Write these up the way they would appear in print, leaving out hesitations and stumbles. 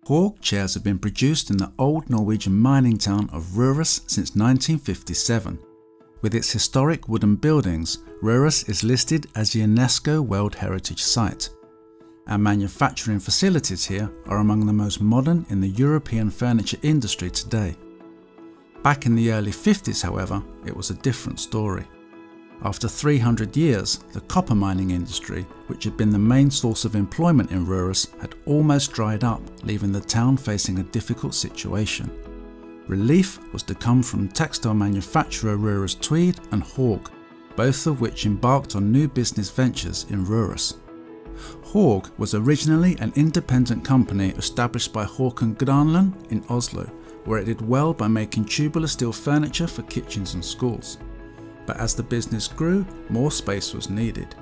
HAG chairs have been produced in the old Norwegian mining town of Røros since 1957. With its historic wooden buildings, Røros is listed as a UNESCO World Heritage Site. Our manufacturing facilities here are among the most modern in the European furniture industry today. Back in the early 50s, however, it was a different story. After 300 years, the copper mining industry, which had been the main source of employment in Røros, had almost dried up, leaving the town facing a difficult situation. Relief was to come from textile manufacturer Røros Tweed and HAG, both of which embarked on new business ventures in Røros. HAG was originally an independent company established by Håkon Granlund in Oslo, where it did well by making tubular steel furniture for kitchens and schools. But as the business grew, more space was needed.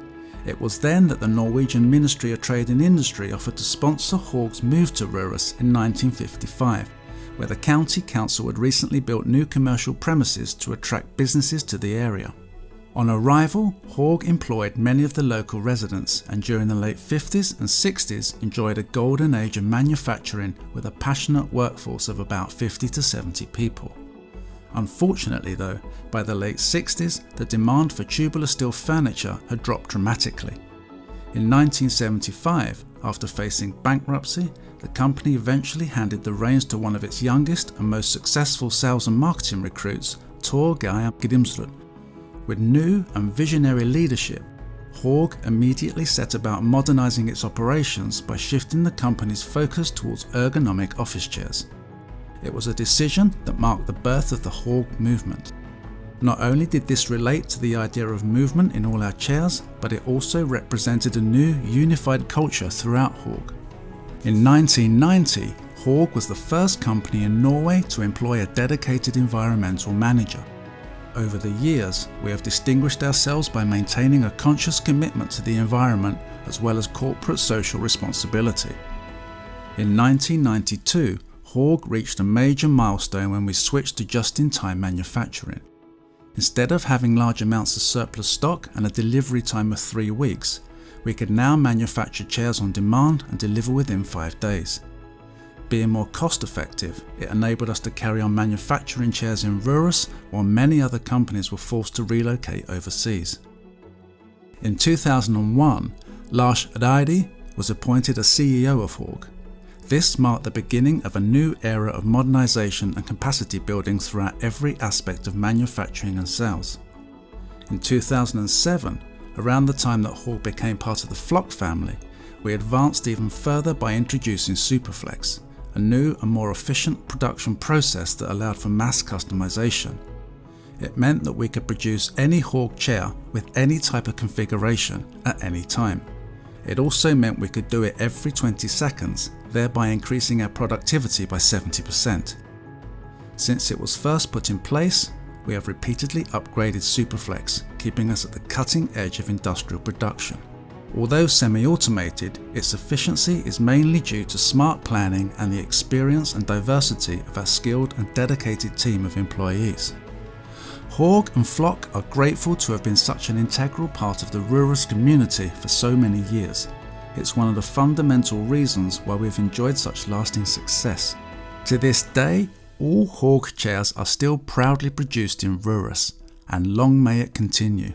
It was then that the Norwegian Ministry of Trade and Industry offered to sponsor HAG's move to Røros in 1955, where the county council had recently built new commercial premises to attract businesses to the area. On arrival, HAG employed many of the local residents, and during the late 50s and 60s enjoyed a golden age of manufacturing with a passionate workforce of about 50 to 70 people. Unfortunately though, by the late 60s, the demand for tubular steel furniture had dropped dramatically. In 1975, after facing bankruptcy, the company eventually handed the reins to one of its youngest and most successful sales and marketing recruits, Tor Geir Grimsrud. With new and visionary leadership, HAG immediately set about modernising its operations by shifting the company's focus towards ergonomic office chairs. It was a decision that marked the birth of the HAG movement. Not only did this relate to the idea of movement in all our chairs, but it also represented a new unified culture throughout HAG. In 1990, HAG was the first company in Norway to employ a dedicated environmental manager. Over the years, we have distinguished ourselves by maintaining a conscious commitment to the environment as well as corporate social responsibility. In 1992, HAG reached a major milestone when we switched to just-in-time manufacturing. Instead of having large amounts of surplus stock and a delivery time of 3 weeks, we could now manufacture chairs on demand and deliver within 5 days. Being more cost-effective, it enabled us to carry on manufacturing chairs in Røros while many other companies were forced to relocate overseas. In 2001, Lars Reidi was appointed as CEO of HAG. This marked the beginning of a new era of modernisation and capacity building throughout every aspect of manufacturing and sales. In 2007, around the time that HAG became part of the Flock family, we advanced even further by introducing Superflex, a new and more efficient production process that allowed for mass customization. It meant that we could produce any HAG chair with any type of configuration at any time. It also meant we could do it every 20 seconds, thereby increasing our productivity by 70%. Since it was first put in place, we have repeatedly upgraded Superflex, keeping us at the cutting edge of industrial production. Although semi-automated, its efficiency is mainly due to smart planning and the experience and diversity of our skilled and dedicated team of employees. HAG and Flock are grateful to have been such an integral part of the Røros community for so many years. It's one of the fundamental reasons why we've enjoyed such lasting success. To this day, all HAG chairs are still proudly produced in Røros, and long may it continue.